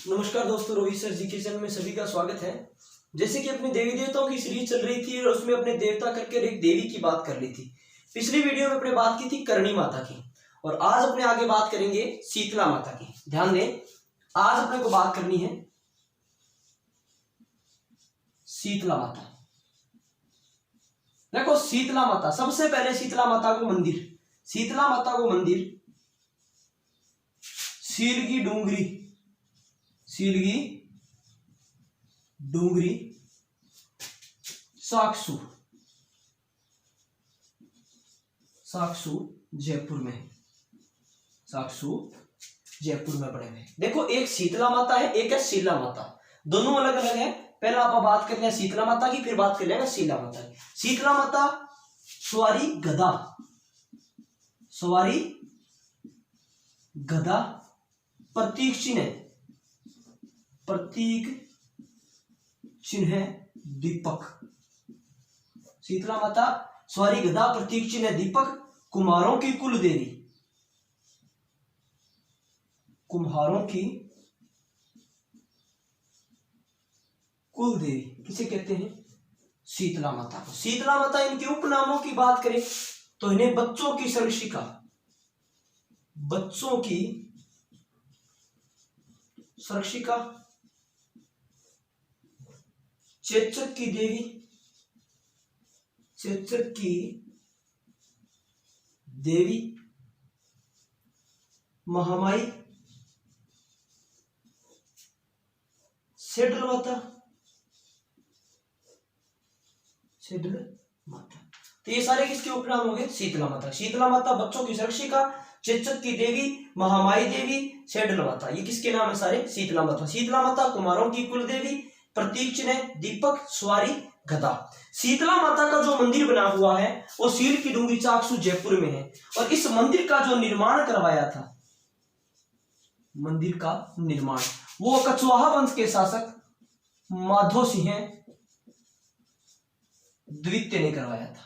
नमस्कार दोस्तों, रोहित सर जी के चैनल में सभी का स्वागत है। जैसे कि अपने देवी देवताओं की सीरीज चल रही थी और उसमें अपने देवता करके एक देवी की बात कर ली थी। पिछली वीडियो में अपने बात की थी करणी माता की और आज अपने आगे बात करेंगे शीतला माता की। ध्यान दें, आज अपने को बात करनी है शीतला माता। देखो शीतला माता, सबसे पहले शीतला माता को मंदिर, शीतला माता को मंदिर सीलगी डूंगरी साक्षू जयपुर में, पड़े हुए। देखो एक शीतला माता है, एक है शीला माता, दोनों अलग अलग है। पहला आप बात करते हैं शीतला माता की, फिर बात कर लेंगे शीला माता की। शीतला माता सवारी गदा प्रतीक चिन्ह दीपक। शीतला माता सवारी गदा प्रतीक चिन्ह दीपक, कुम्हारों की कुल देवी, किसे कहते हैं? शीतला माता को। शीतला माता, इनके उपनामों की बात करें तो इन्हें बच्चों की संरक्षिका, चेचक की देवी, महामाई, सेडल माता। तो ये सारे किसके उपनाम हो गए? शीतला माता। शीतला माता बच्चों की सुरक्षिका, चेचक की देवी, महामाई देवी, सेडल माता, ये किसके नाम है सारे? शीतला माता। शीतला माता कुमारों की कुल देवी, प्रतीक चिन्ह दीपक, सवारी गदा। शीतला माता का जो मंदिर बना हुआ है वो सील की डूंगरी चाकसू जयपुर में है और इस मंदिर का जो निर्माण करवाया था, वो कछवाहा वंश के शासक माधो सिंह द्वितीय ने करवाया था।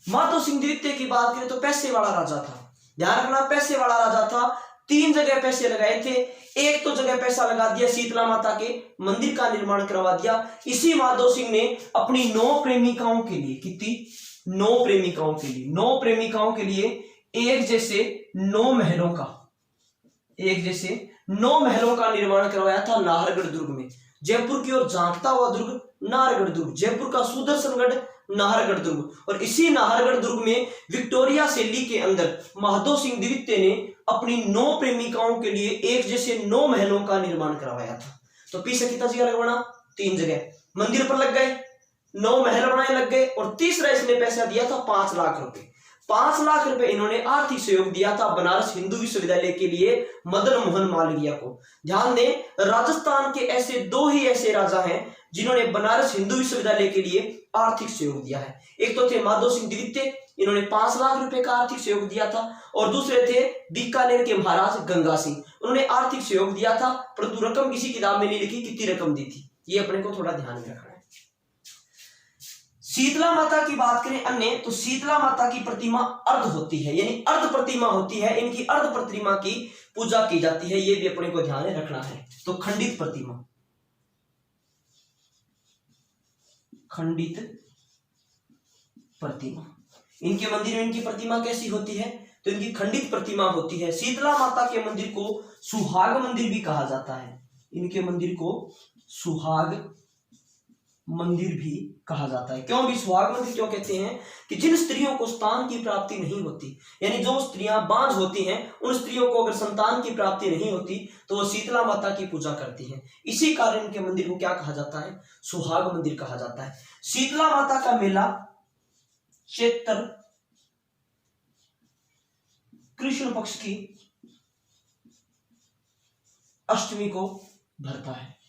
माधो सिंह द्वितीय की बात करें तो पैसे वाला राजा था। ध्यान रखना, पैसे वाला राजा था। 3 जगह पैसे लगाए थे। एक तो जगह पैसा लगा दिया शीतला माता के मंदिर का निर्माण करवा दिया। इसी माधो सिंह ने अपनी 9 प्रेमिकाओं के लिए, कितनी? 9 प्रेमिकाओं के लिए एक जैसे 9 महलों का निर्माण करवाया था नाहरगढ़ दुर्ग में। जयपुर की ओर झांकता हुआ दुर्ग नाहरगढ़ दुर्ग, जयपुर का सुदर्शनगढ़ नाहरगढ़ दुर्ग। और इसी नाहरगढ़ दुर्ग में विक्टोरिया शैली के अंदर माधो सिंह द्वितीय ने अपनी 9 प्रेमिकाओं के लिए एक जैसे 9 महलों का निर्माण करवाया था। तो पीछे कितना जगह लगवाना? 3 जगह। मंदिर पर लग गए, 9 महल बनाने लग गए और तीसरा इसने पैसा दिया था 5 लाख रुपए। 5 लाख रुपए इन्होंने आर्थिक सहयोग दिया था बनारस हिंदू विश्वविद्यालय के लिए मदन मोहन मालवीय को। ध्यान दें, राजस्थान के ऐसे 2 ही ऐसे राजा हैं जिन्होंने बनारस हिंदू विश्वविद्यालय के लिए आर्थिक सहयोग दिया है। एक तो थे माधो सिंह द्वितीय, इन्होंने 5 लाख रुपए का आर्थिक सहयोग दिया था, और दूसरे थे बीकानेर के महाराज गंगा सिंह, उन्होंने आर्थिक सहयोग दिया था, परंतु रकम किसी किताब में नहीं लिखी कितनी रकम दी थी। ये अपने को थोड़ा ध्यान में रखना है। शीतला माता की बात करें अन्य, तो शीतला माता की प्रतिमा अर्ध होती है, यानी अर्ध प्रतिमा होती है। इनकी अर्ध प्रतिमा की पूजा की जाती है, ये भी अपने को ध्यान में रखना है। तो खंडित प्रतिमा, इनके मंदिर में इनकी प्रतिमा कैसी होती है? तो इनकी खंडित प्रतिमा होती है। शीतला माता के मंदिर को सुहाग मंदिर भी कहा जाता है। इनके मंदिर को सुहाग मंदिर भी कहा जाता है। क्यों भी सुहाग मंदिर क्यों कहते हैं? कि जिन स्त्रियों को संतान की प्राप्ति नहीं होती, यानी जो स्त्रियां बांझ होती हैं, उन स्त्रियों को अगर संतान की प्राप्ति नहीं होती तो वो शीतला माता की पूजा करती हैं। इसी कारण इनके मंदिर को क्या कहा जाता है? सुहाग मंदिर कहा जाता है। शीतला माता का मेला चैत्र कृष्ण पक्ष की अष्टमी को भरता है।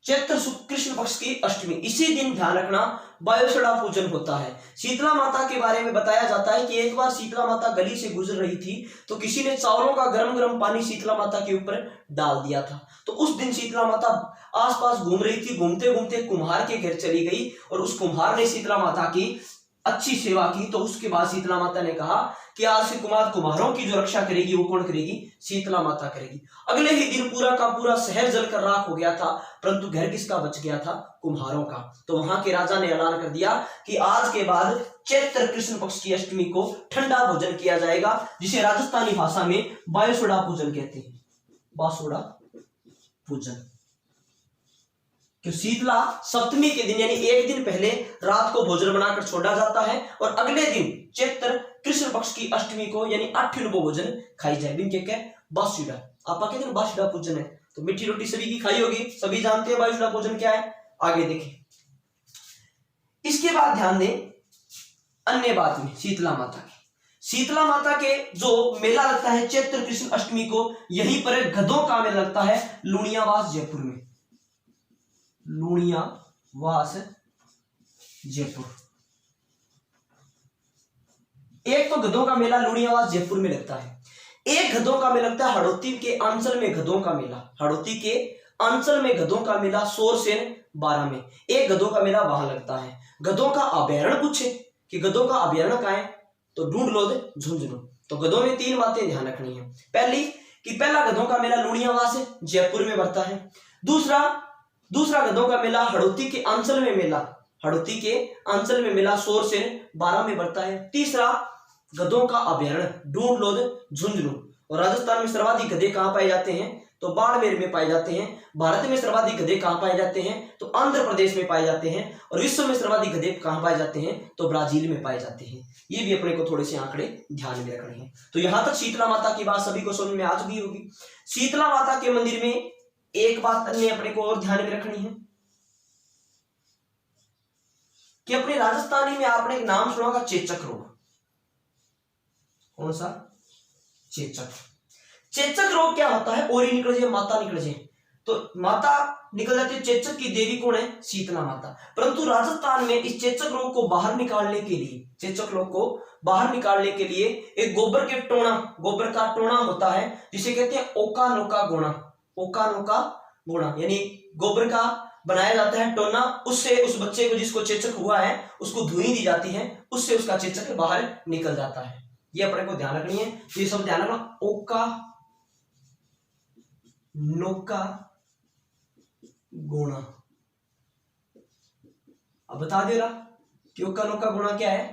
चैत्र कृष्ण पक्ष की अष्टमी, इसी दिन ध्यान रखना बायोसड़ा पूजन होता है। शीतला माता के बारे में बताया जाता है कि एक बार शीतला माता गली से गुजर रही थी तो किसी ने चावलों का गरम गरम पानी शीतला माता के ऊपर डाल दिया था। तो उस दिन शीतला माता आसपास घूम रही थी, घूमते घूमते कुम्हार के घर चली गई और उस कुम्हार ने शीतला माता की अच्छी सेवा की। तो उसके बाद शीतला माता ने कहा कि आज से कुम्हारों की जो रक्षा करेगी वो कौन करेगी? शीतला माता करेगी। अगले ही दिन पूरा का पूरा शहर जलकर राख हो गया था, परंतु घर किसका बच गया था? कुम्हारों का। तो वहां के राजा ने ऐलान कर दिया कि आज के बाद चैत्र कृष्ण पक्ष की अष्टमी को ठंडा भोजन किया जाएगा, जिसे राजस्थानी भाषा में बायसुड़ा पूजन कहते हैं। बासुड़ा पूजन। कि शीतला सप्तमी के दिन यानी एक दिन पहले रात को भोजन बनाकर छोड़ा जाता है और अगले दिन चैत्र कृष्ण पक्ष की अष्टमी को यानी 8 भोजन खाई जाए। दिन क्या बासुड़ा। आप कहते हैं बासुड़ा पूजन है, तो मीठी रोटी सभी की खाई होगी, सभी जानते हैं बासुड़ा पूजन क्या है। आगे देखें, इसके बाद ध्यान दें अन्य बात में शीतला माता की। शीतला माता के जो मेला लगता है चैत्र कृष्ण अष्टमी को, यहीं पर गधों का मेला लगता है लुणियावास जयपुर में। लुणियावास जयपुर। एक तो गधों का मेला लुणियावास जयपुर में लगता है, एक गधों का मेला लगता है हड़ौती के अंचल में गधों का मेला। हड़ौती के अंचल में गधों का मेला सोरसेन 12 में एक गधों का मेला वहां लगता है। गधों का अभ्यारण्य पूछे कि गधों का अभ्यारण्य कहां है, तो ढूंढ लो दे झुंझुनू। तो गधों में 3 बातें ध्यान रखनी है। पहली कि पहला गधों का मेला लुणियावास जयपुर में बढ़ता है। दूसरा गधों का मेला हड़ौती के अंचल में मेला, हड़ौती के अंचल में मेला सोरसेन 12 में बढ़ता है। तीसरा गधों का अभ्यारण्य ढूंढ लो झुंझुनू। और राजस्थान में सर्वाधिक गधे कहां पाए जाते हैं, तो बाड़मेर में पाए जाते हैं। भारत में सर्वाधिक गधे कहां पाए जाते हैं, तो आंध्र प्रदेश में पाए जाते हैं। और विश्व में सर्वाधिक गधे कहां पाए जाते हैं, तो ब्राजील में पाए जाते हैं। ये भी अपने को थोड़े से आंकड़े ध्यान में रखने हैं। तो यहां तक शीतला माता की बात सभी को समझ में आ चुकी होगी। शीतला माता के मंदिर में एक बात अन्य अपने को और ध्यान में रखनी है कि अपने राजस्थानी में आपने एक नाम सुना होगा चेचक रोग। कौन सा? चेचक। चेचक रोग क्या होता है? ओरी निकल जाए, माता निकल जाए, तो माता निकल जाती है। चेचक की देवी कौन है? शीतला माता। परंतु राजस्थान में इस चेचक रोग को बाहर निकालने के लिए, चेचक रोग को बाहर निकालने के लिए एक गोबर का टोना होता है, जिसे कहते हैं ओका नोका गोना। ओका नोका गोना यानी गोबर का बनाया जाता है टोना, उससे उस बच्चे को जिसको चेचक हुआ है उसको धुई दी जाती है, उससे उसका चेचक बाहर निकल जाता है। ये अपने को ध्यान रखनी है, ये सब ध्यान रखना। ओका नोका गोना। अब बता दे रहा कि ओका नोका गोना क्या है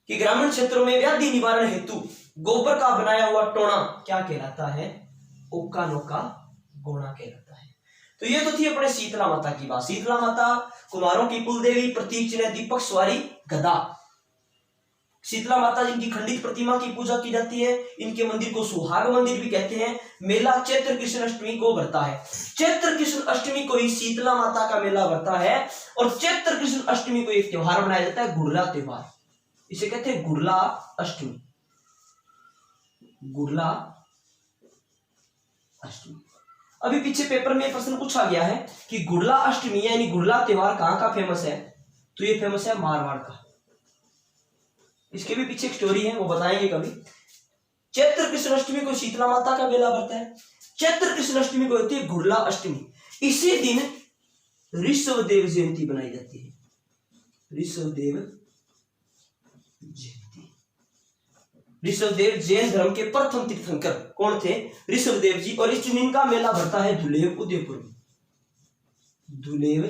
कि ग्रामीण क्षेत्रों में व्याधि निवारण हेतु गोबर का बनाया हुआ टोना क्या कहलाता है? ओका नोका गोना कहलाता है। तो ये तो थी अपने शीतला माता की बात। शीतला माता कुमारों की कुल देवी, प्रतीक चिन्ह दीपक सवारी गदा। शीतला माता जिनकी खंडित प्रतिमा की पूजा की जाती है, इनके मंदिर को सुहाग मंदिर भी कहते हैं। मेला चैत्र कृष्ण अष्टमी को भरता है। चैत्र कृष्ण अष्टमी को ही शीतला माता का मेला भरता है। और चैत्र कृष्ण अष्टमी को एक त्योहार मनाया जाता है, गुड़ला त्योहार। इसे कहते हैं गुड़ला अष्टमी। गुड़ला अष्टमी। अभी पीछे पेपर में प्रश्न पूछा गया है कि गुड़ला अष्टमी यानी गुड़ला त्योहार कहां का फेमस है, तो ये फेमस है मारवाड़ का। इसके भी पीछे एक स्टोरी है, वो बताएंगे कभी। चैत्र कृष्ण अष्टमी को शीतला माता का मेला भरता है। चैत्र कृष्ण अष्टमी को होती है गुड़ला अष्टमी। इसी दिन ऋषभदेव जयंती बनाई जाती है। ऋषभदेव जयंती। ऋषभदेव जैन धर्म के प्रथम तीर्थंकर कौन थे? ऋषभदेव जी। और इस दिन इनका मेला भरता है धुलेव उदयपुर में। धुलेव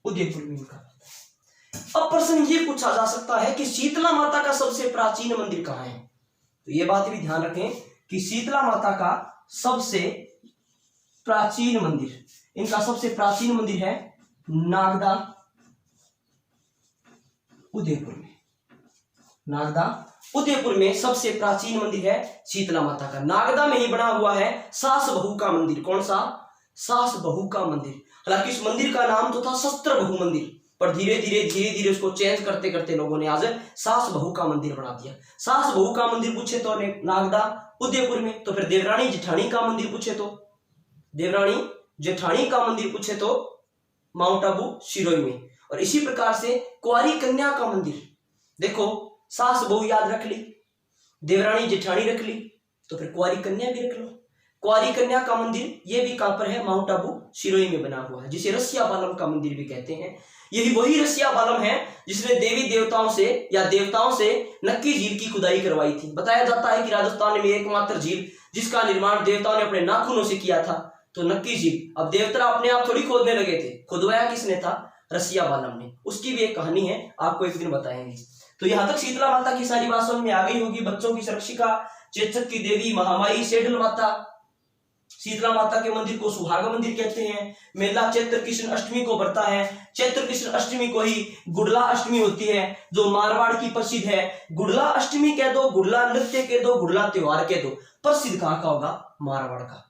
उदयपुर में इनका। अब प्रश्न ये पूछा जा सकता है कि शीतला माता का सबसे प्राचीन मंदिर कहां है, तो ये बात भी ध्यान रखें कि शीतला माता का सबसे प्राचीन मंदिर, इनका सबसे प्राचीन मंदिर है नागदा उदयपुर में। नागदा उदयपुर में सबसे प्राचीन मंदिर है शीतला माता का। नागदा में ही बना हुआ है सास बहू का मंदिर। कौन सा? सास बहू का मंदिर। हालांकि इस मंदिर का नाम तो था शस्त्र बहु मंदिर, पर धीरे धीरे उसको चेंज करते करते लोगों ने आज सास बहू का मंदिर बना दिया। सास बहू का मंदिर पूछे तो नागदा उदयपुर में। तो फिर देवरानी जेठानी का मंदिर पूछे तो, देवरानी जेठानी का मंदिर पूछे तो माउंट आबू सिरोही में। और इसी प्रकार से कुंवारी कन्या का मंदिर, देखो सास बहू याद रख ली, देवरानी जेठानी रख ली, तो फिर कुंवारी कन्या भी रख लो। कुंवारी कन्या का मंदिर ये भी कहां पर है, माउंट आबू सिरोही में बना हुआ है, जिसे रसिया बालम का मंदिर भी कहते हैं। यही वही रसिया बालम है जिसने देवी देवताओं से या देवताओं से नक्की झील की खुदाई करवाई थी। बताया जाता है कि राजस्थान में एकमात्र झील जिसका निर्माण देवताओं ने अपने नाखूनों से किया था, तो नक्की झील। अब देवता अपने आप थोड़ी खोदने लगे थे, खुदवाया किसने था, रसिया बालम ने। उसकी भी एक कहानी है, आपको एक दिन बताएंगे। तो यहां तक शीतला माता की सारी बात समझ में आ गई होगी। बच्चों की सुरक्षिका, चेचक की देवी, महामाई, सेडल माता, शीतला माता के मंदिर को सुहाग मंदिर कहते हैं। मेला चैत्र कृष्ण अष्टमी को बढ़ता है। चैत्र कृष्ण अष्टमी को ही गुड़ला अष्टमी होती है, जो मारवाड़ की प्रसिद्ध है। गुड़ला अष्टमी कह दो, गुड़ला नृत्य कह दो, गुड़ला त्योहार कह दो, प्रसिद्ध कहां का होगा, मारवाड़ का।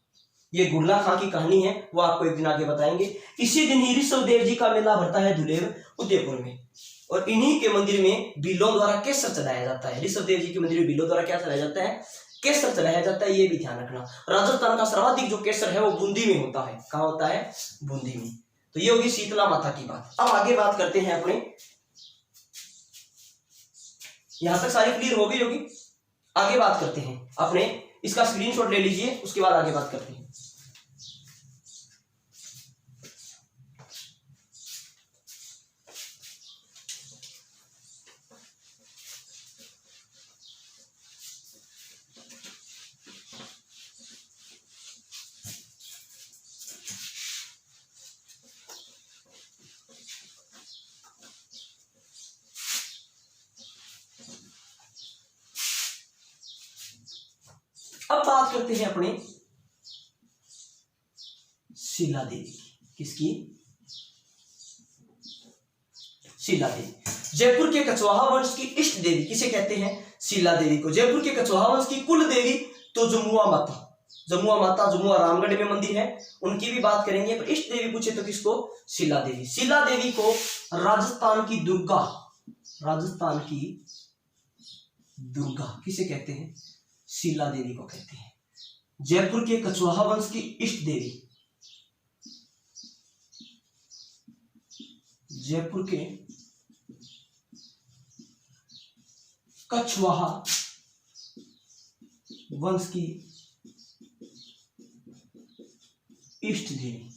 ये गुड़ला खां की कहानी है, वो आपको एक दिन आगे बताएंगे। इसी दिन ही ऋषभ देव जी का मेला भरता है धुलेर उदयपुर में, और इन्हीं के मंदिर में बिलों द्वारा केसर चढ़ाया जाता है। ऋषभ देव जी के मंदिर में बिलों द्वारा क्या चढ़ाया जाता है, केसर चढ़ाया जाता है। ये भी ध्यान रखना। राजस्थान का सर्वाधिक जो केसर है वो बूंदी में होता है। कहां होता है, बूंदी में। तो ये होगी शीतला माता की बात। अब आगे बात करते हैं अपने, यहां तक सारी क्लियर हो गई होगी। आगे बात करते हैं अपने, इसका स्क्रीनशॉट ले लीजिए, उसके बाद आगे बात करते हैं। अब बात करते हैं अपने शीला देवी की। किसकी, शीला देवी। जयपुर के कछवाहा वंश की इष्ट देवी किसे कहते हैं, शीला देवी को। जयपुर के कछवाहा वंश की कुल देवी तो जमुआ माता, जमुआ माता, जमुआ रामगढ़ में मंदिर है, उनकी भी बात करेंगे। पर इष्ट देवी पूछे तो किसको, शीला देवी। शीला देवी को राजस्थान की दुर्गा, राजस्थान की दुर्गा किसे कहते हैं, शीला देवी को कहते हैं। जयपुर के कछवाहा वंश की इष्ट देवी, जयपुर के कछवाहा वंश की इष्ट देवी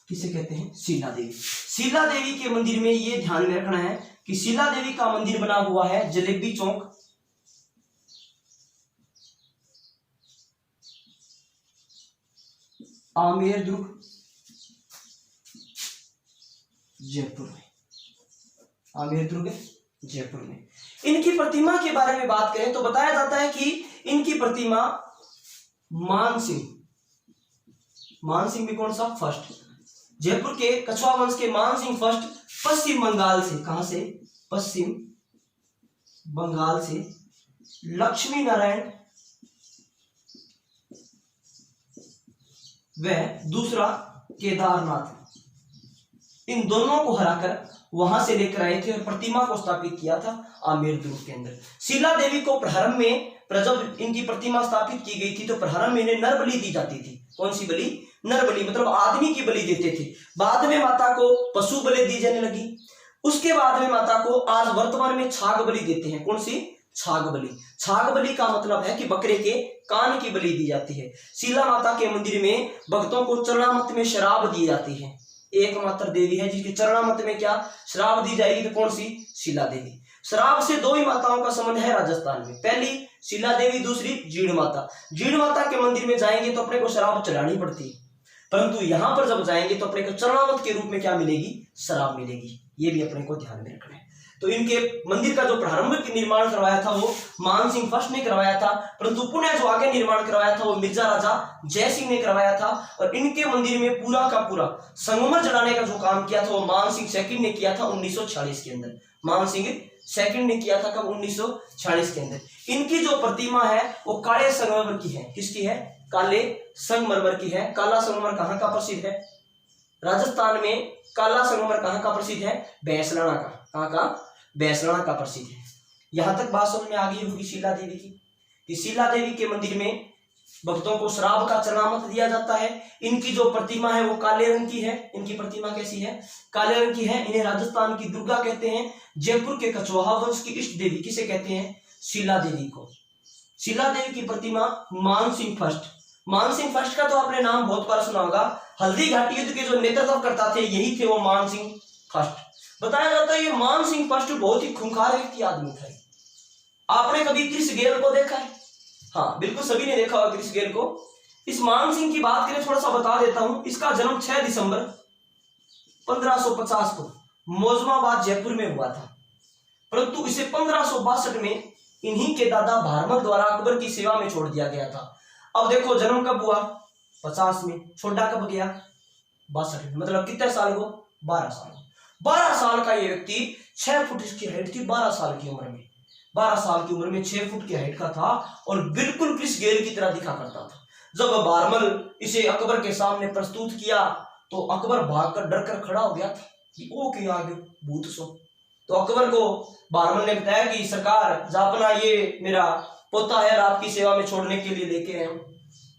किसे कहते हैं, शीला देवी। शीला देवी के मंदिर में ये ध्यान में रखना है कि शीला देवी का मंदिर बना हुआ है जलेबी चौक, आमेर दुर्ग, जयपुर में, आमेर दुर्ग जयपुर में। इनकी प्रतिमा के बारे में बात करें तो बताया जाता है कि इनकी प्रतिमा मानसिंह, मानसिंह भी कौन सा, फर्स्ट। जयपुर के कछवा वंश के मानसिंह फर्स्ट पश्चिम बंगाल से, कहां से, पश्चिम बंगाल से लक्ष्मी नारायण व दूसरा केदारनाथ, इन दोनों को हराकर वहां से लेकर आए थे और प्रतिमा को स्थापित किया था आमेर दुर्ग के अंदर। शीला देवी को प्रारंभ में, जब इनकी प्रतिमा स्थापित की गई थी तो प्रारंभ में इन्हें नर बलि दी जाती थी। कौन सी बलि, नर बलि, मतलब आदमी की बलि देते थे। बाद में माता को पशु बलि दी जाने लगी। उसके बाद में माता को आज वर्तमान में छाग बलि देते हैं। कौन सी, छाग बलि। छाग बलि का मतलब है कि बकरे के कान की बलि दी जाती है। शीला माता के मंदिर में भक्तों को चरणामृत में शराब दी जाती है। एकमात्र देवी है जिसके चरणामृत में क्या, शराब दी जाएगी, तो कौन सी, शीला देवी। शराब से दो ही माताओं का संबंध है राजस्थान में, पहली शीला देवी, दूसरी जीण माता। जीण माता के मंदिर में जाएंगे तो अपने को शराब चढ़ानी पड़ती है, परंतु यहां पर जब जाएंगे तो अपने को चरणामृत के रूप में क्या मिलेगी, शराब मिलेगी। ये भी अपने को ध्यान में रखना है। तो इनके मंदिर का जो प्रारंभिक निर्माण करवाया था वो मानसिंह फर्स्ट ने करवाया था, परंतु पुनः जो आगे निर्माण करवाया था वो मिर्जा राजा जयसिंह ने करवाया था। और इनके मंदिर में पूरा का पूरा संगमरमर जड़ाने का जो काम किया था वो मानसिंह सेकंड ने किया था 1946 के अंदर। मानसिंह सेकंड ने किया था कब, 1946 के अंदर। इनकी जो प्रतिमा है वो काले संगमरमर की है। किसकी है, काले संगमरमर की है। काला संगमरमर कहाँ का प्रसिद्ध है, राजस्थान में। काला संगमरमर कहाँ का प्रसिद्ध है, भैंसलाना का। कहाँ का, भैंसलाना का प्रसिद्ध है। यहां तक बात समझ में आ गई होगी शीला देवी की, कि शीला देवी के मंदिर में भक्तों को शराब का चरणामृत दिया जाता है। इनकी जो प्रतिमा है वो काले रंग की है। इनकी प्रतिमा कैसी है, काले रंग की है। इन्हें राजस्थान की दुर्गा कहते हैं। जयपुर के कछवाहा वंश की इष्ट देवी किसे कहते हैं, शीला देवी को। शीला देवी की प्रतिमा मानसिंह फर्स्ट मानसिंह फर्स्ट का तो आपने नाम बहुत बार सुना होगा। हल्दी घाटी युद्ध के जो नेतृत्व करता थे यही थे वो मानसिंह फर्स्ट। बताया जाता है ये मानसिंह फर्स्ट बहुत ही खूंखार व्यक्ति आदमी था। आपने कभी क्रिस गेल को देखा है? हाँ बिल्कुल सभी ने देखा होगा क्रिस गेल को। इस मानसिंह की बात करें थोड़ा सा बता देता हूं। इसका जन्म 6 दिसंबर 1550 को मौजमाबाद जयपुर में हुआ था, परंतु इसे 1562 में इन्हीं के दादा भारमल द्वारा अकबर की सेवा में छोड़ दिया गया था। अब देखो जन्म कब हुआ? 50 में। छोड़ा कब गया? 62 में। मतलब कितने साल को? 12 साल। 12 साल का ये व्यक्ति 6 फुट इसकी हाइट थी। 12 साल की उम्र में 12 साल की उम्र में 6 फुट की हाइट का था और बिल्कुल क्रिस गेल की तरह दिखा करता था। जब भारमल इसे अकबर के सामने प्रस्तुत किया तो अकबर भागकर डर कर खड़ा हो गया था कि ओ के आगे भूत सो। तो अकबर को भारमल ने बताया कि सरकार जापना ये मेरा पोता है और आपकी सेवा में छोड़ने के लिए लेके आए।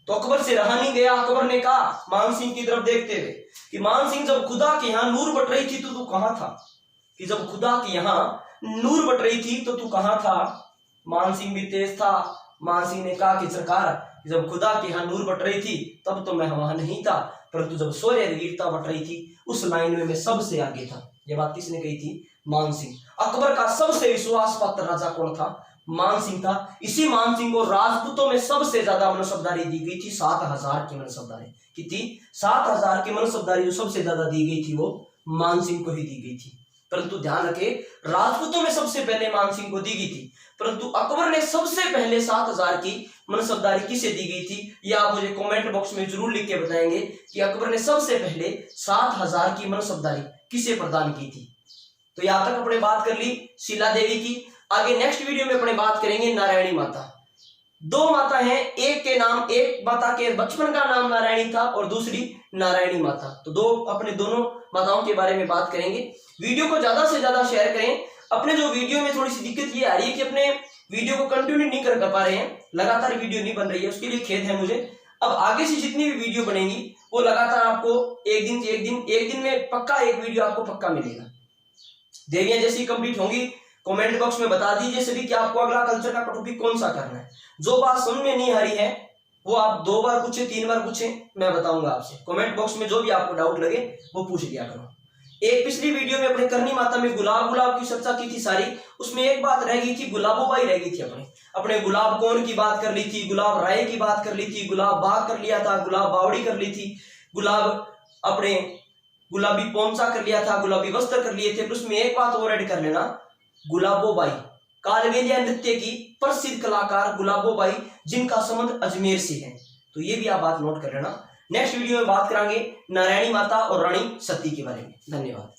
तो अकबर से रहा नहीं गया। अकबर ने कहा मानसिंह की तरफ देखते हुए कि मानसिंह जब खुदा के यहाँ नूर बट रही थी तो तू कहाँ था? कि जब खुदा के यहाँ नूर बट रही थी तो तू कहाँ था? मानसिंह भी तेज था। मानसिंह ने कहा कि सरकार जब खुदा के यहाँ नूर बट रही थी तब तो मैं वहां नहीं था, परंतु जब सूर्य वीरता बट रही थी उस लाइन में मैं सबसे आगे था। यह बात किसने कही थी? मानसिंह। अकबर का सबसे विश्वास पात्र राजा कौन था? मानसिंह था। इसी मानसिंह को राजपूतों में सबसे ज्यादा मनसबदारी दी गई थी। 7000 की मनसबदारी। कितनी? 7000 की मनसबदारी जो सबसे ज्यादा दी गई थी वो मानसिंह को ही दी गई थी। परंतु ध्यान रखे राजपूतों में सबसे पहले मानसिंह को दी गई थी, परंतु अकबर ने सबसे पहले 7000 की मनसबदारी किसे दी गई थी? यह आप मुझे कमेंट बॉक्स में जरूर लिख के बताएंगे कि अकबर ने सबसे पहले 7000 की मनसबदारी किसे प्रदान की थी। तो यहां तक अपने बात कर ली शीला देवी की। आगे नेक्स्ट वीडियो में अपने बात करेंगे नारायणी माता। 2 माता हैं, एक माता के बचपन का नाम नारायणी था और दूसरी नारायणी माता। तो दोनों माताओं के बारे में बात करेंगे। वीडियो को ज्यादा से ज्यादा शेयर करें। अपने जो वीडियो में थोड़ी सी दिक्कत ये आ रही है कि अपने वीडियो को कंटिन्यू नहीं कर पा रहे हैं, लगातार वीडियो नहीं बन रही है, उसके लिए खेद है मुझे। अब आगे से जितनी भी वीडियो बनेंगी वो लगातार आपको एक दिन में पक्का एक वीडियो आपको पक्का मिलेगा। देवियां जैसी कंप्लीट होंगी कमेंट बॉक्स में बता दीजिए सभी कि आपको अगला कल्चर का टॉपिक कौन सा करना है। जो बात समझ में नहीं आ रही है वो आप 2 बार पूछे 3 बार पूछे, मैं बताऊंगा आपसे। कमेंट बॉक्स में जो भी आपको डाउट लगे वो पूछ लिया करो। एक पिछली वीडियो में अपने करनी माता में गुलाब की चर्चा की थी सारी, उसमें एक बात रह गई थी, गुलाबोबाई रह गई थी। अपने गुलाब कौन की बात कर ली थी, गुलाब राय की बात कर ली थी, गुलाब बाग कर लिया था, गुलाब बावड़ी कर ली थी, अपने गुलाबी पोंचा कर लिया था, गुलाबी वस्त्र कर लिए थे। पर उसमें एक बात और ऐड कर लेना, गुलाबोबाई कालबेलिया नृत्य की प्रसिद्ध कलाकार गुलाबोबाई जिनका संबंध अजमेर से है। तो ये भी आप बात नोट कर लेना। नेक्स्ट वीडियो में बात करेंगे नारायणी माता और रानी सती के बारे में। धन्यवाद।